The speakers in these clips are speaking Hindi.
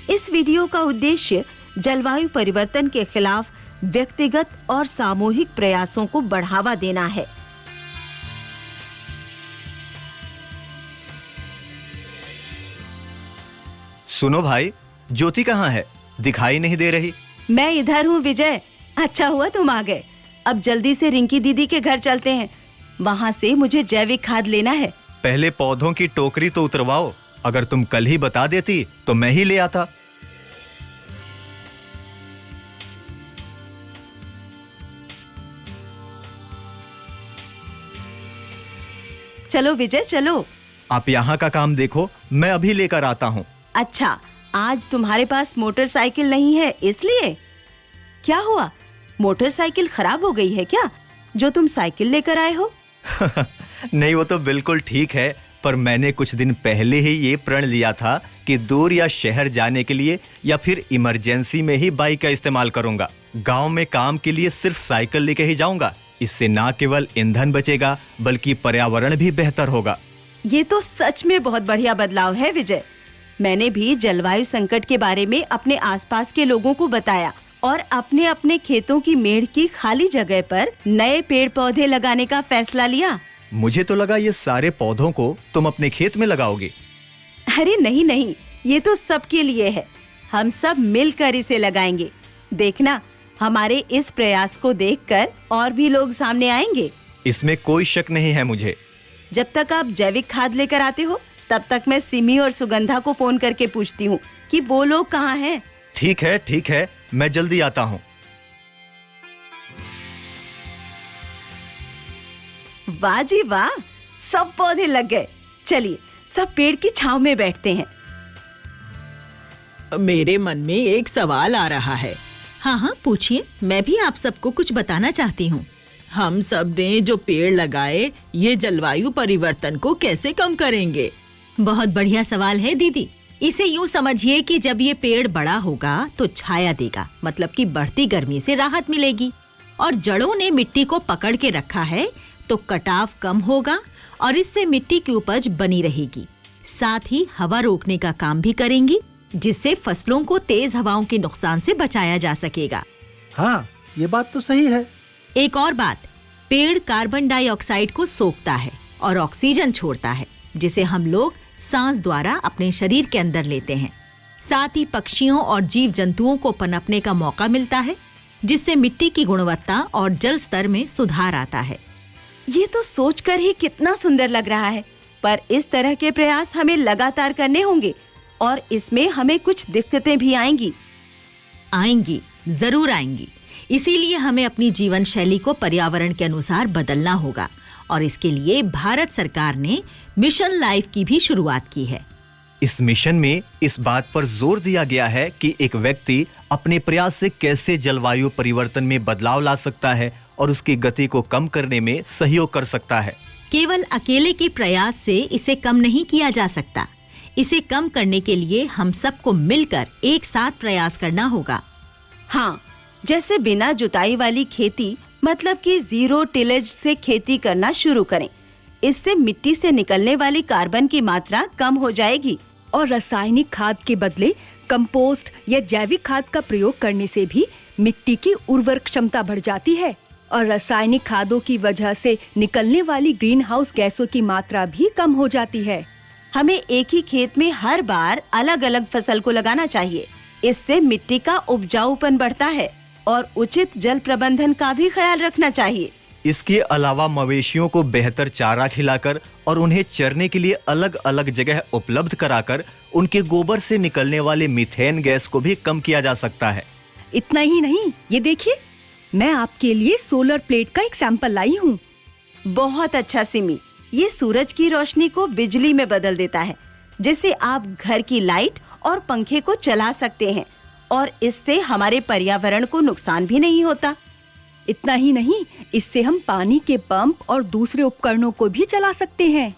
इस वीडियो का उद्देश्य जलवायु परिवर्तन के खिलाफ व्यक्तिगत और सामूहिक प्रयासों को बढ़ावा देना है। सुनो भाई, ज्योति कहाँ है? दिखाई नहीं दे रही। मैं इधर हूँ विजय। अच्छा हुआ तुम आ गए। अब जल्दी से रिंकी दीदी के घर चलते हैं। वहाँ से मुझे जैविक खाद लेना है। पहले पौधों की टोकरी तो उतरवाओ। अगर तुम कल ही बता देती तो मैं ही ले आता। चलो विजय चलो। आप यहाँ का काम देखो, मैं अभी लेकर आता हूँ। अच्छा, आज तुम्हारे पास मोटरसाइकिल नहीं है इसलिए? क्या हुआ, मोटरसाइकिल खराब हो गई है क्या, जो तुम साइकिल लेकर आए हो? नहीं, वो तो बिल्कुल ठीक है, पर मैंने कुछ दिन पहले ही ये प्रण लिया था कि दूर या शहर जाने के लिए या फिर इमरजेंसी में ही बाइक का इस्तेमाल करूंगा। गांव में काम के लिए सिर्फ साइकिल लेके ही जाऊंगा। इससे ना केवल ईंधन बचेगा बल्कि पर्यावरण भी बेहतर होगा। ये तो सच में बहुत बढ़िया बदलाव है विजय। मैंने भी जलवायु संकट के बारे में अपने आसपास के लोगों को बताया और अपने अपने खेतों की मेड़ की खाली जगह पर नए पेड़ पौधे लगाने का फैसला लिया। मुझे तो लगा ये सारे पौधों को तुम अपने खेत में लगाओगे। अरे नहीं नहीं, ये तो सबके लिए है। हम सब मिलकर इसे लगाएंगे। देखना, हमारे इस प्रयास को देखकर और भी लोग सामने आएंगे। इसमें कोई शक नहीं है मुझे। जब तक आप जैविक खाद लेकर आते हो, तब तक मैं सिमी और सुगंधा को फोन करके पूछती हूँ कि वो लोग कहाँ हैं। ठीक है, मैं जल्दी आता हूँ। वाह जी वाह, सब पौधे लग गए। चलिए सब पेड़ की छांव में बैठते हैं। मेरे मन में एक सवाल आ रहा है। हाँ, पूछिए। मैं भी आप सबको कुछ बताना चाहती हूँ। हम सब ने जो पेड़ लगाए, ये जलवायु परिवर्तन को कैसे कम करेंगे? बहुत बढ़िया सवाल है दीदी। इसे यूं समझिए कि जब ये पेड़ बड़ा होगा तो छाया देगा, मतलब कि बढ़ती गर्मी से राहत मिलेगी। और जड़ों ने मिट्टी को पकड़ के रखा है तो कटाव कम होगा और इससे मिट्टी की उपज बनी रहेगी। साथ ही हवा रोकने का काम भी करेंगी, जिससे फसलों को तेज हवाओं के नुकसान से बचाया जा सकेगा। हाँ, ये बात तो सही है। एक और बात, पेड़ कार्बन डाइऑक्साइड को सोखता है और ऑक्सीजन छोड़ता है, जिसे हम लोग सांस द्वारा अपने शरीर के अंदर लेते हैं। साथ ही पक्षियों और जीव जंतुओं को पनपने का मौका मिलता है, जिससे मिट्टी की गुणवत्ता और जल स्तर में सुधार आता है। ये तो सोचकर ही कितना सुंदर लग रहा है, पर इस तरह के प्रयास हमें लगातार करने होंगे और इसमें हमें कुछ दिक्कतें भी आएंगी। जरूर आएंगी। इसीलिए हमें अपनी जीवन शैली को पर्यावरण के अनुसार बदलना होगा और इसके लिए भारत सरकार ने मिशन लाइफ की भी शुरुआत की है। इस मिशन में इस बात पर जोर दिया गया है कि एक व्यक्ति अपने प्रयास से कैसे जलवायु परिवर्तन में बदलाव ला सकता है और उसकी गति को कम करने में सहयोग कर सकता है। केवल अकेले के प्रयास से इसे कम नहीं किया जा सकता। इसे कम करने के लिए हम सबको मिलकर एक साथ प्रयास करना होगा। हाँ, जैसे बिना जुताई वाली खेती, मतलब कि जीरो टिलेज से खेती करना शुरू करें। इससे मिट्टी से निकलने वाली कार्बन की मात्रा कम हो जाएगी और रासायनिक खाद के बदले कंपोस्ट या जैविक खाद का प्रयोग करने से भी मिट्टी की उर्वरक क्षमता बढ़ जाती है और रासायनिक खादों की वजह से निकलने वाली ग्रीन हाउस गैसों की मात्रा भी कम हो जाती है। हमें एक ही खेत में हर बार अलग अलग फसल को लगाना चाहिए। इससे मिट्टी का उपजाऊपन बढ़ता है और उचित जल प्रबंधन का भी ख्याल रखना चाहिए। इसके अलावा मवेशियों को बेहतर चारा खिलाकर और उन्हें चरने के लिए अलग अलग जगह उपलब्ध कराकर उनके गोबर से निकलने वाले मीथेन गैस को भी कम किया जा सकता है। इतना ही नहीं, ये देखिए, मैं आपके लिए सोलर प्लेट का एक सैंपल लाई हूँ। बहुत अच्छा सिमी, ये सूरज की रोशनी को बिजली में बदल देता है, जिससे आप घर की लाइट और पंखे को चला सकते हैं और इससे हमारे पर्यावरण को नुकसान भी नहीं होता। इतना ही नहीं, इससे हम पानी के पंप और दूसरे उपकरणों को भी चला सकते हैं।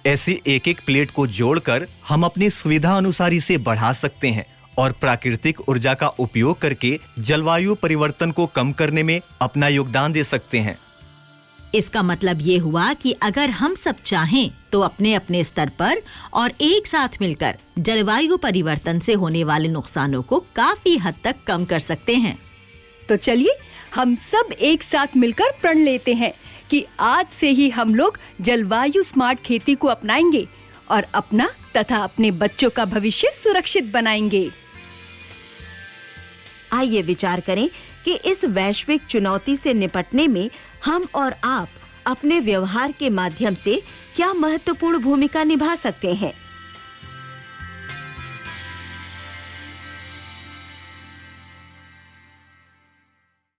ऐसी एक एक प्लेट को जोड़कर हम अपनी सुविधा अनुसार इसे बढ़ा सकते हैं और प्राकृतिक ऊर्जा का उपयोग करके जलवायु परिवर्तन को कम करने में अपना योगदान दे सकते हैं। इसका मतलब ये हुआ कि अगर हम सब चाहें तो अपने अपने स्तर पर और एक साथ मिलकर जलवायु परिवर्तन से होने वाले नुकसानों को काफी हद तक कम कर सकते हैं। तो चलिए हम सब एक साथ मिलकर प्रण लेते हैं कि आज से ही हम लोग जलवायु स्मार्ट खेती को अपनाएंगे और अपना तथा अपने बच्चों का भविष्य सुरक्षित बनाएंगे। आइए विचार करें कि इस वैश्विक चुनौती से निपटने में हम और आप अपने व्यवहार के माध्यम से क्या महत्वपूर्ण भूमिका निभा सकते हैं।